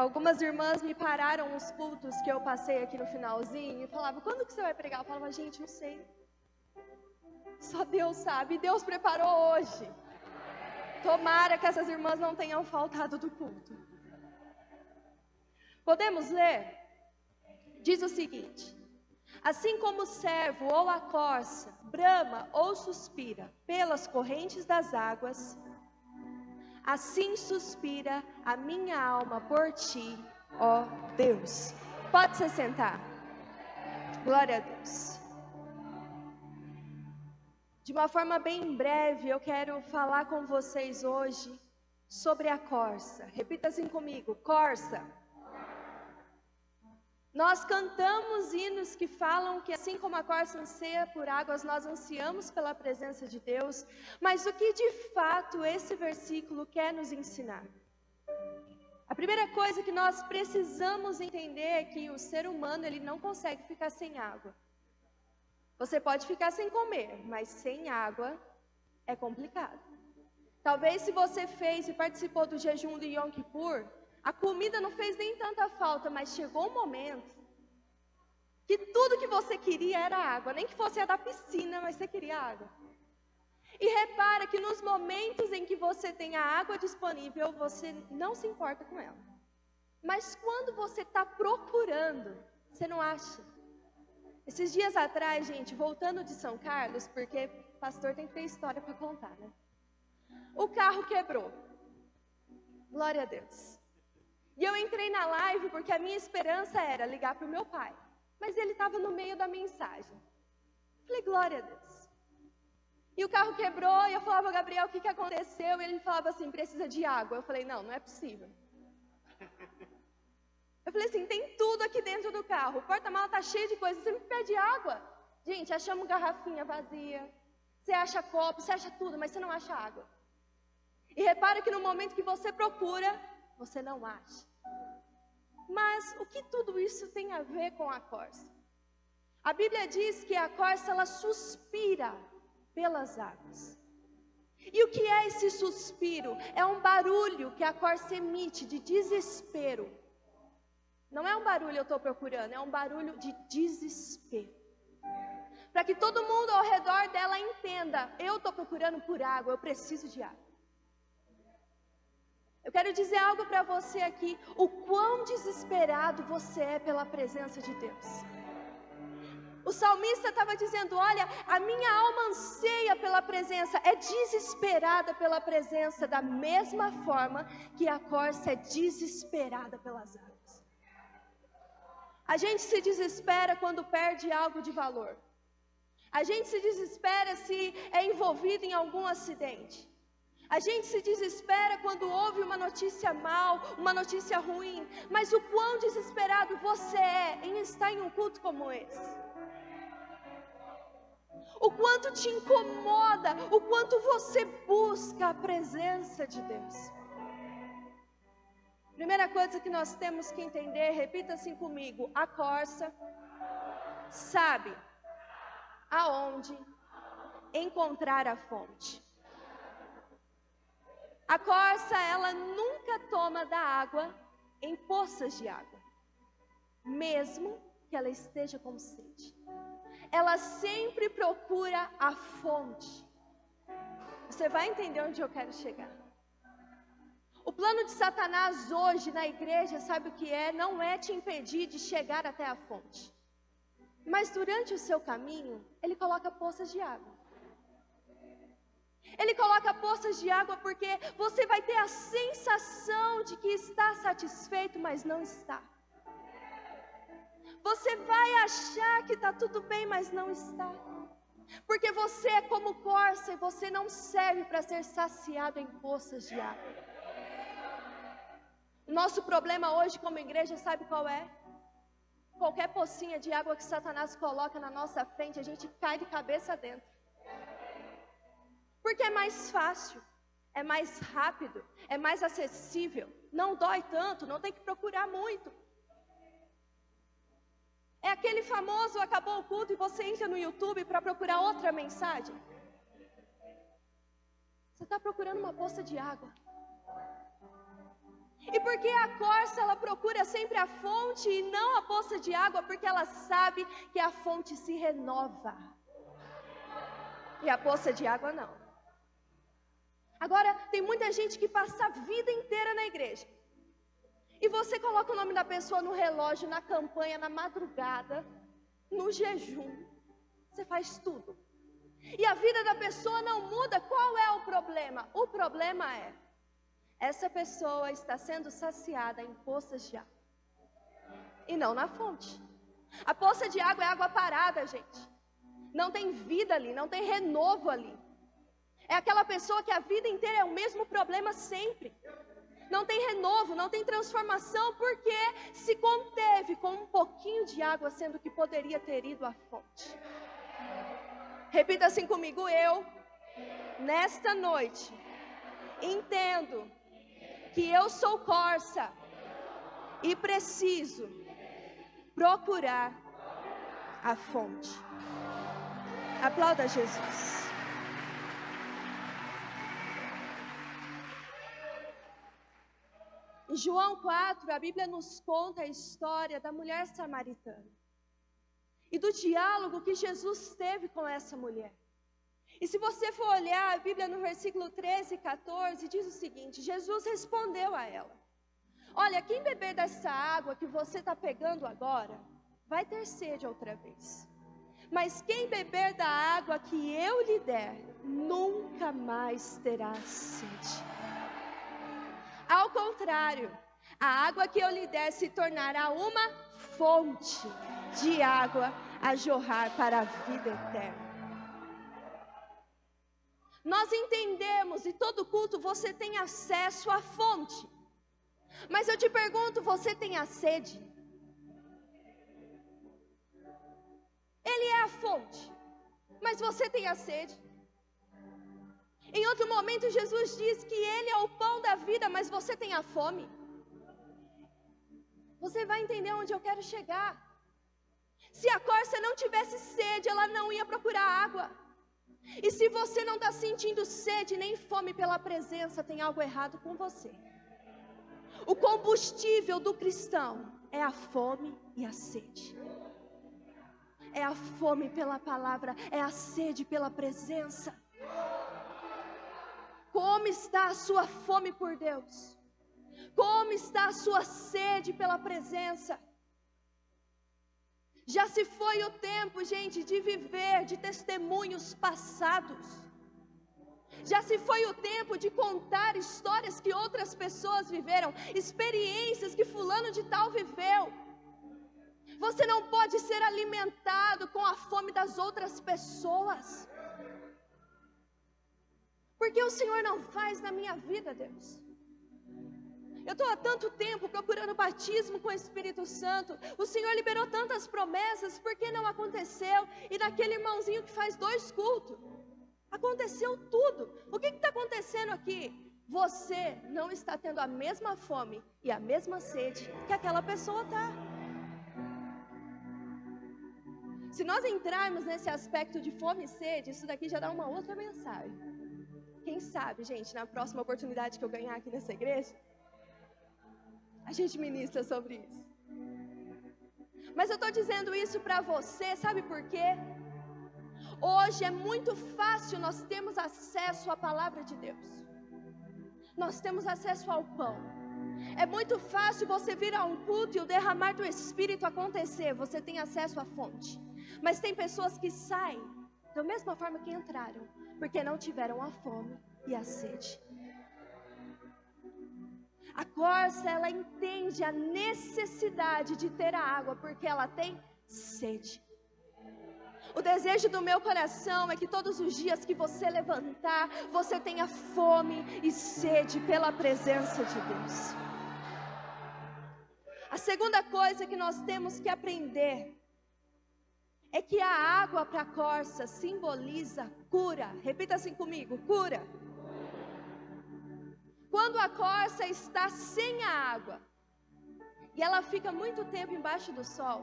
Algumas irmãs me pararam nos cultos que eu passei aqui no finalzinho e falavam, quando que você vai pregar? Eu falava, gente, não sei. Só Deus sabe, Deus preparou hoje. Tomara que essas irmãs não tenham faltado do culto. Podemos ler? Diz o seguinte: assim como o servo ou a corça brama ou suspira pelas correntes das águas, assim suspira a minha alma por ti, ó Deus. Pode se sentar. Glória a Deus. De uma forma bem breve, eu quero falar com vocês hoje sobre a corça. Repita assim comigo: corça. Nós cantamos hinos que falam que assim como a corça anseia por águas, nós ansiamos pela presença de Deus. Mas o que de fato esse versículo quer nos ensinar? A primeira coisa que nós precisamos entender é que o ser humano, ele não consegue ficar sem água. Você pode ficar sem comer, mas sem água é complicado. Talvez se você fez e participou do jejum do Yom Kippur, a comida não fez nem tanta falta, mas chegou um momento que tudo que você queria era água, nem que fosse a da piscina, mas você queria água. E repara que nos momentos em que você tem a água disponível, você não se importa com ela. Mas quando você está procurando, você não acha. Esses dias atrás, gente, voltando de São Carlos, porque pastor tem que ter história para contar, né? O carro quebrou. Glória a Deus. E eu entrei na live porque a minha esperança era ligar para o meu pai. Mas ele estava no meio da mensagem. Falei, glória a Deus. E o carro quebrou e eu falava, Gabriel, o que aconteceu? E ele falava assim, precisa de água. Eu falei, não é possível. Eu falei assim, tem tudo aqui dentro do carro. O porta-mala está cheio de coisas, você me pede água. Gente, achamos garrafinha vazia. Você acha copo, você acha tudo, mas você não acha água. E repara que no momento que você procura, você não acha. Mas o que tudo isso tem a ver com a corça? A Bíblia diz que a corça, ela suspira pelas águas. E o que é esse suspiro? É um barulho que a corça emite de desespero. Não é um barulho eu estou procurando, é um barulho de desespero. Para que todo mundo ao redor dela entenda, eu estou procurando por água, eu preciso de água. Eu quero dizer algo para você aqui, o quão desesperado você é pela presença de Deus. O salmista estava dizendo, olha, a minha alma anseia pela presença, é desesperada pela presença, da mesma forma que a corça é desesperada pelas águas. A gente se desespera quando perde algo de valor. A gente se desespera se é envolvido em algum acidente. A gente se desespera quando ouve uma notícia mal, uma notícia ruim. Mas o quão desesperado você é em estar em um culto como esse? O quanto te incomoda, o quanto você busca a presença de Deus. Primeira coisa que nós temos que entender, repita assim comigo, a corça sabe aonde encontrar a fonte. A corça, ela nunca toma da água em poças de água, mesmo que ela esteja com sede. Ela sempre procura a fonte. Você vai entender onde eu quero chegar. O plano de Satanás hoje na igreja, sabe o que é? Não é te impedir de chegar até a fonte. Mas durante o seu caminho, ele coloca poças de água. Ele coloca poças de água porque você vai ter a sensação de que está satisfeito, mas não está. Você vai achar que está tudo bem, mas não está. Porque você é como corça e você não serve para ser saciado em poças de água. O nosso problema hoje como igreja, sabe qual é? Qualquer pocinha de água que Satanás coloca na nossa frente, a gente cai de cabeça dentro. Porque é mais fácil, é mais rápido, é mais acessível, não dói tanto, não tem que procurar muito. É aquele famoso, acabou o culto e você entra no YouTube para procurar outra mensagem. Você está procurando uma poça de água. E por que a corça ela procura sempre a fonte e não a poça de água? Porque ela sabe que a fonte se renova. E a poça de água não. Agora, tem muita gente que passa a vida inteira na igreja. E você coloca o nome da pessoa no relógio, na campanha, na madrugada, no jejum. Você faz tudo. E a vida da pessoa não muda. Qual é o problema? O problema é, essa pessoa está sendo saciada em poças de água. E não na fonte. A poça de água é água parada, gente. Não tem vida ali, não tem renovo ali. É aquela pessoa que a vida inteira é o mesmo problema sempre. Não tem renovo, não tem transformação, porque se conteve com um pouquinho de água, sendo que poderia ter ido à fonte. Repita assim comigo: eu, nesta noite, entendo que eu sou corça e preciso procurar a fonte. Aplauda Jesus. Em João 4, a Bíblia nos conta a história da mulher samaritana e do diálogo que Jesus teve com essa mulher. E se você for olhar a Bíblia no versículo 13 e 14, diz o seguinte: Jesus respondeu a ela: olha, quem beber dessa água que você está pegando agora, vai ter sede outra vez. Mas quem beber da água que eu lhe der, nunca mais terá sede. Ao contrário, a água que eu lhe der se tornará uma fonte de água a jorrar para a vida eterna. Nós entendemos, e todo culto você tem acesso à fonte. Mas eu te pergunto, você tem a sede? Ele é a fonte, mas você tem a sede? Em outro momento Jesus diz que Ele é o pão da vida, mas você tem a fome. Você vai entender onde eu quero chegar. Se a corça não tivesse sede, ela não ia procurar água. E se você não está sentindo sede nem fome pela presença, tem algo errado com você. O combustível do cristão é a fome e a sede. É a fome pela palavra, é a sede pela presença. Como está a sua fome por Deus? Como está a sua sede pela presença? Já se foi o tempo, gente, de viver de testemunhos passados. Já se foi o tempo de contar histórias que outras pessoas viveram, experiências que fulano de tal viveu. Você não pode ser alimentado com a fome das outras pessoas. Porque o Senhor não faz na minha vida, Deus. Eu estou há tanto tempo procurando batismo com o Espírito Santo. O Senhor liberou tantas promessas, por que não aconteceu? E naquele irmãozinho que faz 2 cultos, aconteceu tudo. O que está acontecendo aqui? Você não está tendo a mesma fome e a mesma sede que aquela pessoa está. Se nós entrarmos nesse aspecto de fome e sede, isso daqui já dá uma outra mensagem. Quem sabe, gente, na próxima oportunidade que eu ganhar aqui nessa igreja, a gente ministra sobre isso. Mas eu estou dizendo isso para você, sabe por quê? Hoje é muito fácil nós termos acesso à palavra de Deus. Nós temos acesso ao pão. É muito fácil você vir a um culto e o derramar do Espírito acontecer. Você tem acesso à fonte. Mas tem pessoas que saem da mesma forma que entraram, porque não tiveram a fome e a sede. A corça, ela entende a necessidade de ter a água, porque ela tem sede. O desejo do meu coração é que todos os dias que você levantar, você tenha fome e sede pela presença de Deus. A segunda coisa que nós temos que aprender é que a água para a corça simboliza cura. Repita assim comigo: cura. Quando a corça está sem a água e ela fica muito tempo embaixo do sol,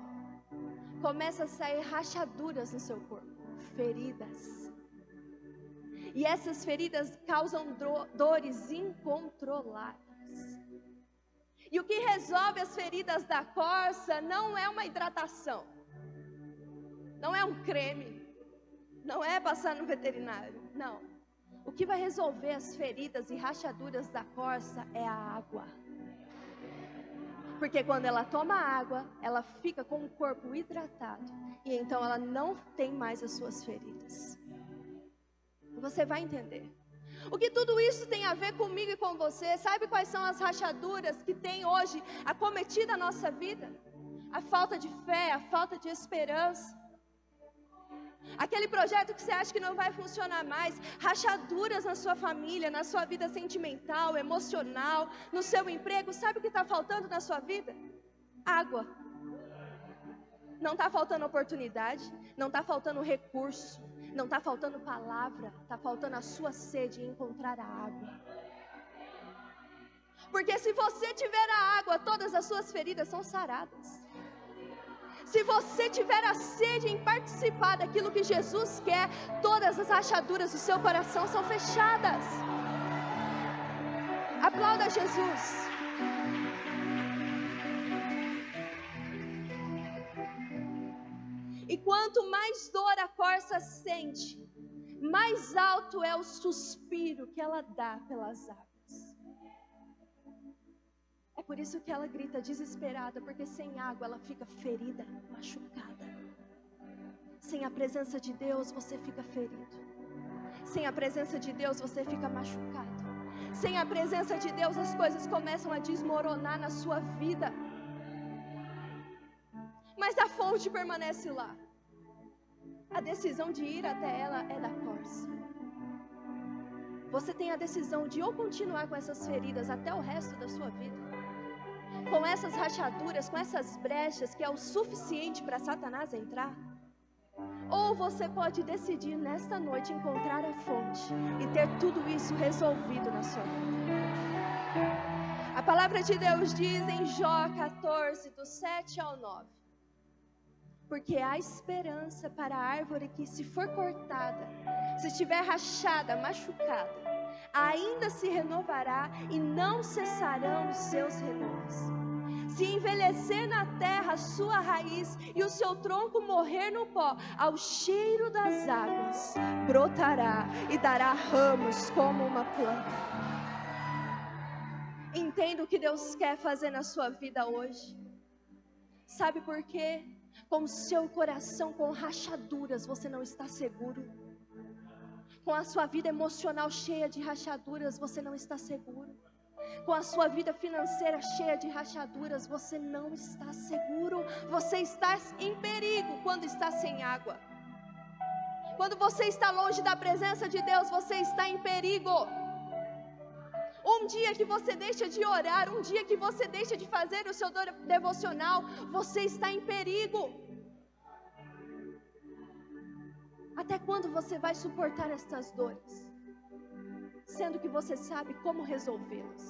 começa a sair rachaduras no seu corpo, feridas. E essas feridas causam dores incontroláveis. E o que resolve as feridas da corça não é uma hidratação, não é um creme, não é passar no veterinário, não. O que vai resolver as feridas e rachaduras da corça é a água. Porque quando ela toma água, ela fica com o corpo hidratado. E então ela não tem mais as suas feridas. Você vai entender. O que tudo isso tem a ver comigo e com você? Sabe quais são as rachaduras que tem hoje acometido a nossa vida? A falta de fé, a falta de esperança. Aquele projeto que você acha que não vai funcionar mais, rachaduras na sua família, na sua vida sentimental, emocional, no seu emprego. Sabe o que está faltando na sua vida? Água. Não está faltando oportunidade, não está faltando recurso, não está faltando palavra, está faltando a sua sede em encontrar a água. Porque se você tiver a água, todas as suas feridas são saradas. Se você tiver a sede em participar daquilo que Jesus quer, todas as rachaduras do seu coração são fechadas. Aplauda Jesus. E quanto mais dor a corça sente, mais alto é o suspiro que ela dá pelas águas. É por isso que ela grita desesperada, porque sem água ela fica ferida, machucada. Sem a presença de Deus você fica ferido. Sem a presença de Deus você fica machucado. Sem a presença de Deus as coisas começam a desmoronar na sua vida. Mas a fonte permanece lá. A decisão de ir até ela é da corça. Você tem a decisão de ou continuar com essas feridas até o resto da sua vida, com essas rachaduras, com essas brechas que é o suficiente para Satanás entrar, ou você pode decidir nesta noite encontrar a fonte e ter tudo isso resolvido na sua vida. A palavra de Deus diz em Jó 14, do 7 ao 9: porque há esperança para a árvore que, se for cortada, se estiver rachada, machucada, ainda se renovará e não cessarão os seus renovos. Se envelhecer na terra a sua raiz e o seu tronco morrer no pó, ao cheiro das águas brotará e dará ramos como uma planta. Entenda o que Deus quer fazer na sua vida hoje. Sabe por quê? Com o seu coração com rachaduras, você não está seguro. Com a sua vida emocional cheia de rachaduras, você não está seguro. Com a sua vida financeira cheia de rachaduras, você não está seguro. Você está em perigo quando está sem água. Quando você está longe da presença de Deus, você está em perigo. Um dia que você deixa de orar, um dia que você deixa de fazer o seu devocional, você está em perigo. Até quando você vai suportar estas dores, sendo que você sabe como resolvê-las?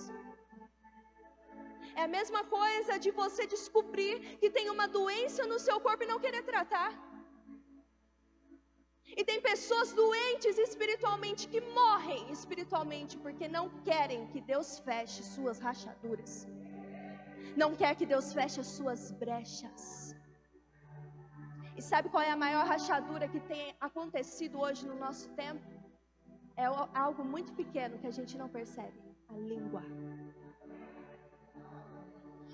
É a mesma coisa de você descobrir que tem uma doença no seu corpo e não querer tratar. E tem pessoas doentes espiritualmente que morrem espiritualmente porque não querem que Deus feche suas rachaduras. Não quer que Deus feche as suas brechas. E sabe qual é a maior rachadura que tem acontecido hoje no nosso tempo? É algo muito pequeno que a gente não percebe: a língua.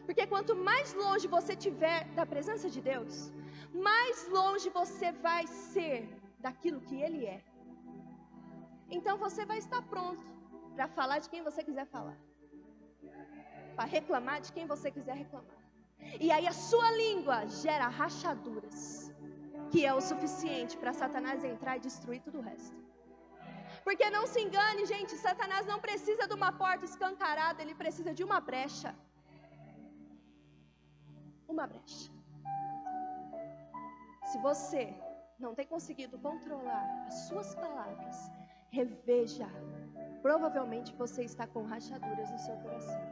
Porque quanto mais longe você estiver da presença de Deus, mais longe você vai ser daquilo que Ele é. Então você vai estar pronto para falar de quem você quiser falar, para reclamar de quem você quiser reclamar. E aí a sua língua gera rachaduras, que é o suficiente para Satanás entrar e destruir tudo o resto. Porque não se engane, gente, Satanás não precisa de uma porta escancarada, ele precisa de uma brecha. Uma brecha. Se você não tem conseguido controlar as suas palavras, reveja. Provavelmente você está com rachaduras no seu coração.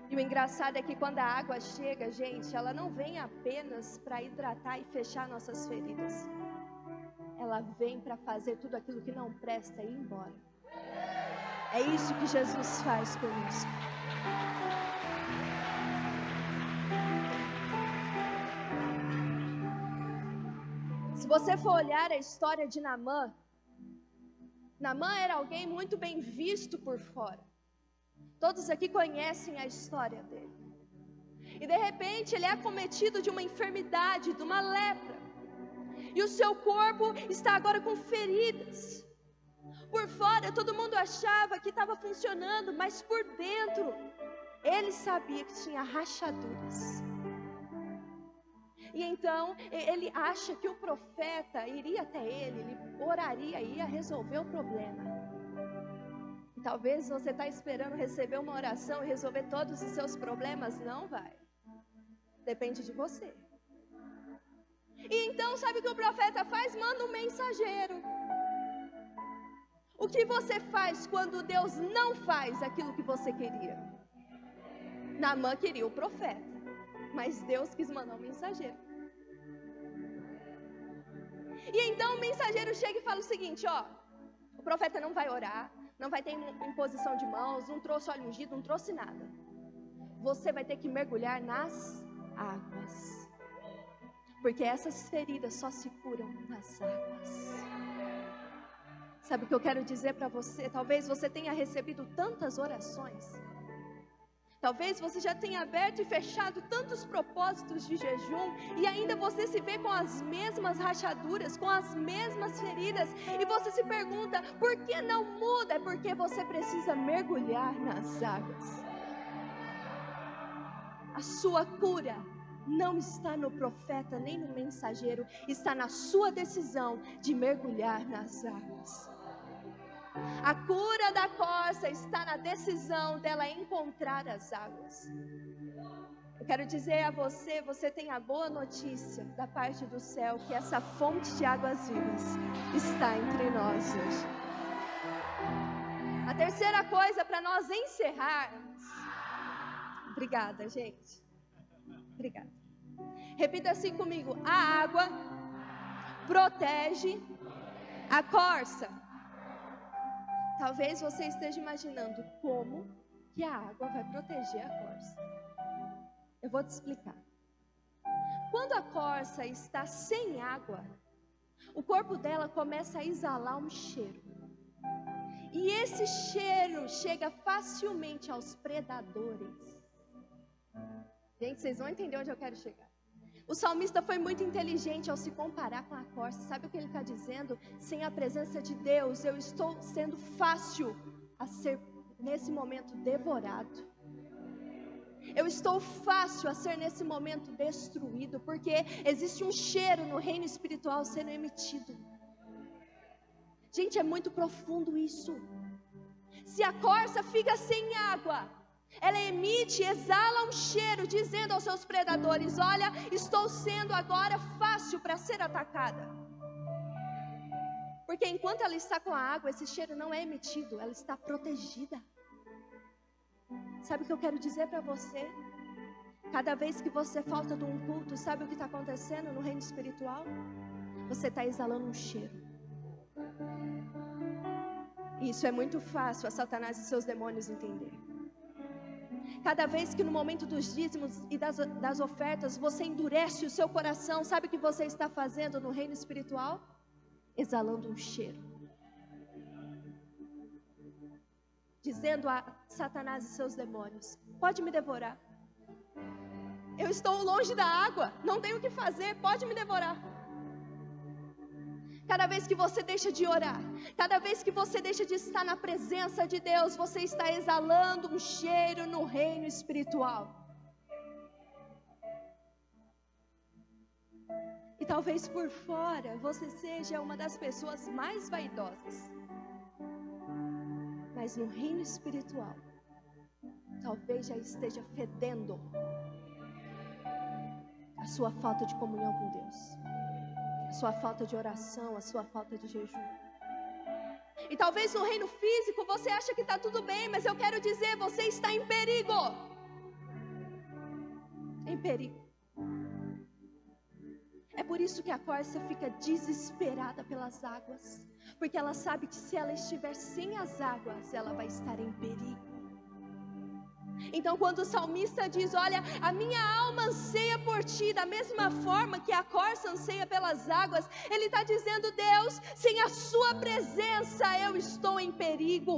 E o engraçado é que quando a água chega, gente, ela não vem apenas para hidratar e fechar nossas feridas. Ela vem para fazer tudo aquilo que não presta e ir embora. É isso que Jesus faz conosco. Se você for olhar a história de Naamã, Naamã era alguém muito bem visto por fora. Todos aqui conhecem a história dele. E de repente ele é acometido de uma enfermidade, de uma lepra. E o seu corpo está agora com feridas. Por fora todo mundo achava que estava funcionando, mas por dentro ele sabia que tinha rachaduras. E então ele acha que o profeta iria até ele oraria e ia resolver o problema. E talvez você está esperando receber uma oração e resolver todos os seus problemas. Não vai. Depende de você. E então sabe o que o profeta faz? Manda um mensageiro. O que você faz quando Deus não faz aquilo que você queria? Naamã queria o profeta, mas Deus quis mandar um mensageiro. E então o mensageiro chega e fala o seguinte, ó, o profeta não vai orar, não vai ter imposição de mãos, não trouxe óleo ungido, não trouxe nada. Você vai ter que mergulhar nas águas, porque essas feridas só se curam nas águas. Sabe o que eu quero dizer para você? Talvez você tenha recebido tantas orações, talvez você já tenha aberto e fechado tantos propósitos de jejum, e ainda você se vê com as mesmas rachaduras, com as mesmas feridas, e você se pergunta, por que não muda? É porque você precisa mergulhar nas águas. A sua cura não está no profeta nem no mensageiro, está na sua decisão de mergulhar nas águas. A cura da corça está na decisão dela encontrar as águas. Eu quero dizer a você, você tem a boa notícia da parte do céu, que essa fonte de águas vivas está entre nós hoje. A terceira coisa para nós encerrarmos. Obrigada, gente. Obrigada. Repita assim comigo: a água protege a corça. Talvez você esteja imaginando como que a água vai proteger a corça. Eu vou te explicar. Quando a corça está sem água, o corpo dela começa a exalar um cheiro. E esse cheiro chega facilmente aos predadores. Gente, vocês vão entender onde eu quero chegar. O salmista foi muito inteligente ao se comparar com a corça. Sabe o que ele está dizendo? Sem a presença de Deus, eu estou sendo fácil a ser, nesse momento, devorado. Eu estou fácil a ser, nesse momento, destruído, porque existe um cheiro no reino espiritual sendo emitido. Gente, é muito profundo isso. Se a corça fica sem água, ela emite, exala um cheiro, dizendo aos seus predadores: olha, estou sendo agora fácil para ser atacada. Porque enquanto ela está com a água, esse cheiro não é emitido, ela está protegida. Sabe o que eu quero dizer para você? Cada vez que você falta de um culto, sabe o que está acontecendo no reino espiritual? Você está exalando um cheiro. E isso é muito fácil a Satanás e seus demônios entender. Cada vez que no momento dos dízimos e das ofertas você endurece o seu coração, sabe o que você está fazendo no reino espiritual? Exalando um cheiro. Dizendo a Satanás e seus demônios: pode me devorar. Eu estou longe da água, não tenho o que fazer, pode me devorar. Cada vez que você deixa de orar, cada vez que você deixa de estar na presença de Deus, você está exalando um cheiro no reino espiritual. E talvez por fora você seja uma das pessoas mais vaidosas, mas no reino espiritual, talvez já esteja fedendo a sua falta de comunhão com Deus, a sua falta de oração, a sua falta de jejum. E talvez no reino físico você acha que está tudo bem, mas eu quero dizer, você está em perigo. Em perigo. É por isso que a corça fica desesperada pelas águas, porque ela sabe que se ela estiver sem as águas, ela vai estar em perigo. Então, quando o salmista diz: olha, a minha alma anseia por ti, da mesma forma que a corça anseia pelas águas, ele está dizendo: Deus, sem a sua presença eu estou em perigo.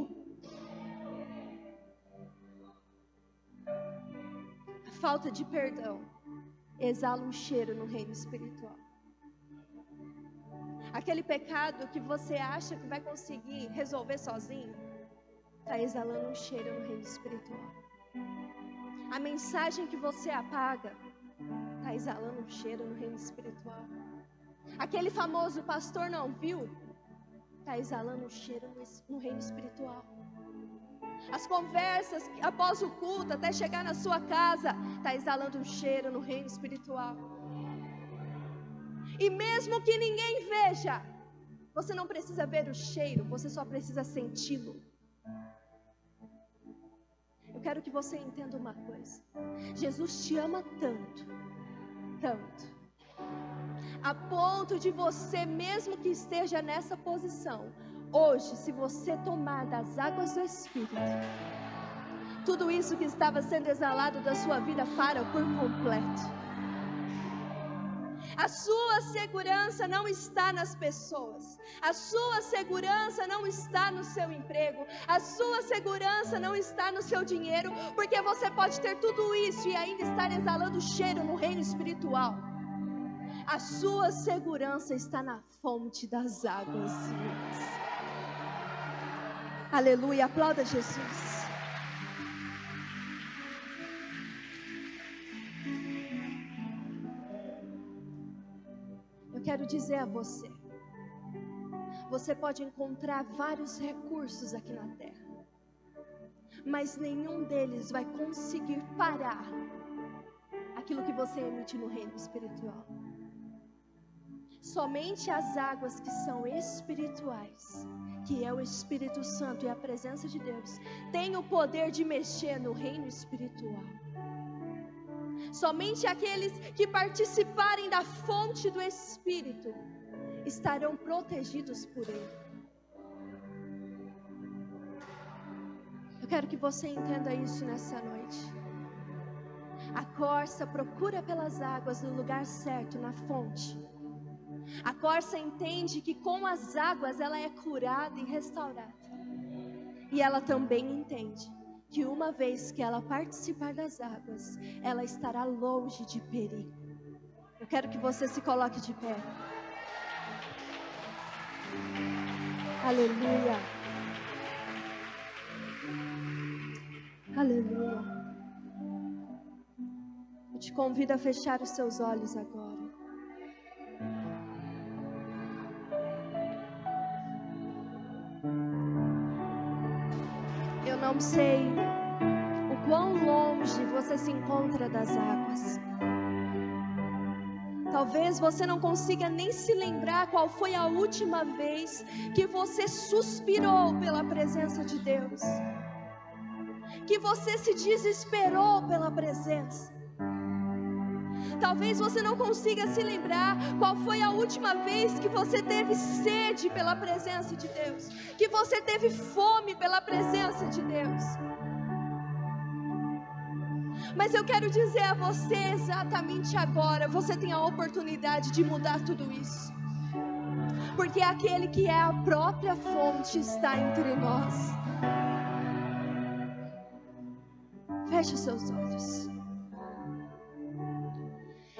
A falta de perdão exala um cheiro no reino espiritual. Aquele pecado que você acha que vai conseguir resolver sozinho, está exalando um cheiro no reino espiritual. A mensagem que você apaga, está exalando um cheiro no reino espiritual. Aquele famoso pastor não viu, está exalando um cheiro no reino espiritual. As conversas após o culto, até chegar na sua casa, está exalando um cheiro no reino espiritual. E mesmo que ninguém veja, você não precisa ver o cheiro, você só precisa senti-lo. Eu quero que você entenda uma coisa: Jesus te ama tanto, tanto, a ponto de você, mesmo que esteja nessa posição, hoje, se você tomar das águas do Espírito, tudo isso que estava sendo exalado da sua vida para por completo. A sua segurança não está nas pessoas, a sua segurança não está no seu emprego, a sua segurança não está no seu dinheiro, porque você pode ter tudo isso e ainda estar exalando cheiro no reino espiritual. A sua segurança está na fonte das águas vivas. Aleluia, aplauda Jesus. Quero dizer a você, você pode encontrar vários recursos aqui na terra, mas nenhum deles vai conseguir parar aquilo que você emite no reino espiritual. Somente as águas que são espirituais, que é o Espírito Santo e a presença de Deus, têm o poder de mexer no reino espiritual. Somente aqueles que participarem da fonte do Espírito estarão protegidos por Ele. Eu quero que você entenda isso nessa noite. A corça procura pelas águas no lugar certo, na fonte. A corça entende que com as águas ela é curada e restaurada. E ela também entende que uma vez que ela participar das águas, ela estará longe de perigo. Eu quero que você se coloque de pé. Aleluia. Aleluia. Eu te convido a fechar os seus olhos agora. Eu não sei o quão longe você se encontra das águas. Talvez você não consiga nem se lembrar qual foi a última vez que você suspirou pela presença de Deus, que você se desesperou pela presença. Talvez você não consiga se lembrar qual foi a última vez que você teve sede pela presença de Deus, que você teve fome pela presença de Deus. Mas eu quero dizer a você, exatamente agora, você tem a oportunidade de mudar tudo isso, porque aquele que é a própria fonte está entre nós. Feche os seus olhos.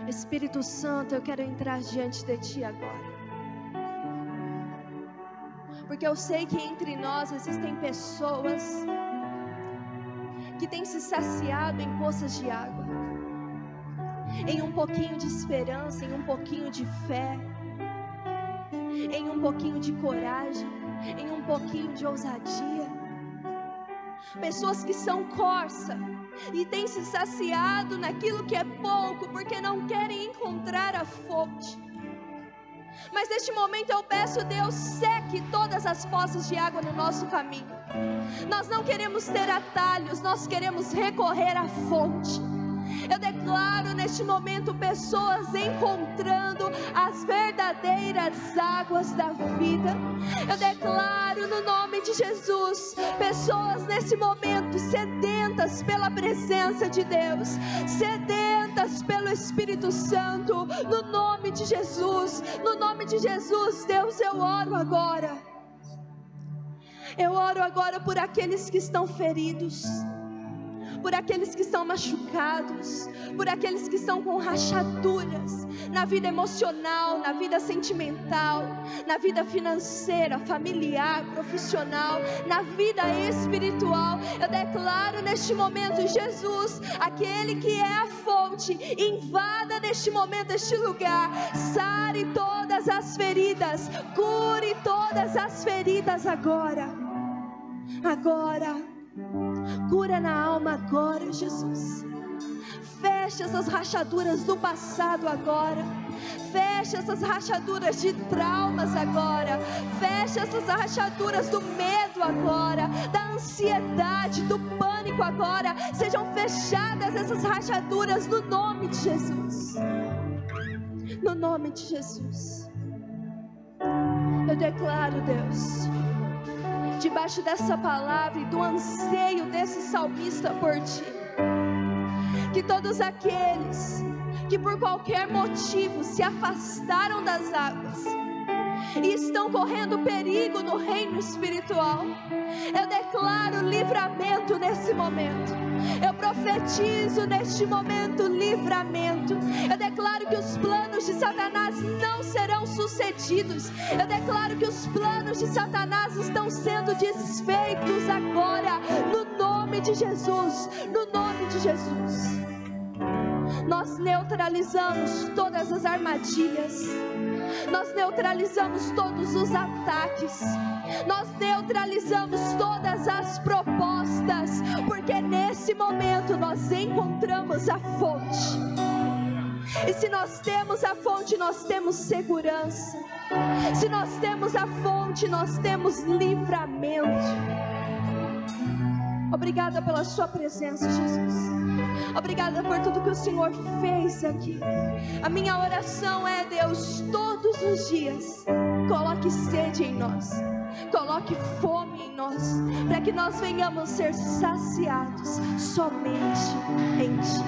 Espírito Santo, eu quero entrar diante de Ti agora, porque eu sei que entre nós existem pessoas que têm se saciado em poças de água, em um pouquinho de esperança, em um pouquinho de fé, em um pouquinho de coragem, em um pouquinho de ousadia. Pessoas que são corça e têm se saciado naquilo que é pouco, porque não querem encontrar a fonte. Mas neste momento eu peço, Deus, seque todas as poças de água no nosso caminho. Nós não queremos ter atalhos, nós queremos recorrer à fonte. Eu declaro neste momento pessoas encontrando as verdadeiras águas da vida. Eu declaro no nome de Jesus, pessoas nesse momento sedentas pela presença de Deus, sedentas pelo Espírito Santo, no nome de Jesus. No nome de Jesus, Deus, eu oro agora. Eu oro agora por aqueles que estão feridos, por aqueles que estão machucados, por aqueles que estão com rachaduras na vida emocional, na vida sentimental, na vida financeira, familiar, profissional, na vida espiritual. Eu declaro neste momento, Jesus, aquele que é a fonte, invada neste momento este lugar, sare todas as feridas, cure todas as feridas agora. Agora, cura na alma agora, Jesus. Fecha essas rachaduras do passado agora. Fecha essas rachaduras de traumas agora. Fecha essas rachaduras do medo agora, da ansiedade, do pânico agora. Sejam fechadas essas rachaduras no nome de Jesus. No nome de Jesus. Eu declaro, Deus, debaixo dessa palavra e do anseio desse salmista por Ti, que todos aqueles que por qualquer motivo se afastaram das águas e estão correndo perigo no reino espiritual, eu declaro livramento nesse momento. Eu profetizo neste momento livramento. Eu declaro que os planos de Satanás não serão sucedidos. Eu declaro que os planos de Satanás estão sendo desfeitos agora, no nome de Jesus. No nome de Jesus. Nós neutralizamos todas as armadilhas. Nós neutralizamos todos os ataques. Nós neutralizamos todas as propostas, porque nesse momento nós encontramos a fonte. E se nós temos a fonte, nós temos segurança. Se nós temos a fonte, nós temos livramento. Obrigada pela sua presença, Jesus. Obrigada por tudo que o Senhor fez aqui. A minha oração é, Deus, todos os dias, coloque sede em nós, coloque fome em nós, para que nós venhamos ser saciados somente em Ti.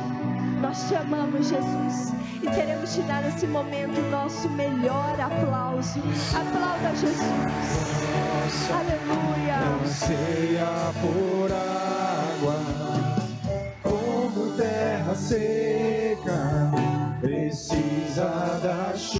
Nós te amamos, Jesus, e queremos te dar nesse momento o nosso melhor aplauso. Aplauda Jesus. Aleluia. Anseia por água, como terra seca, precisa da chuva.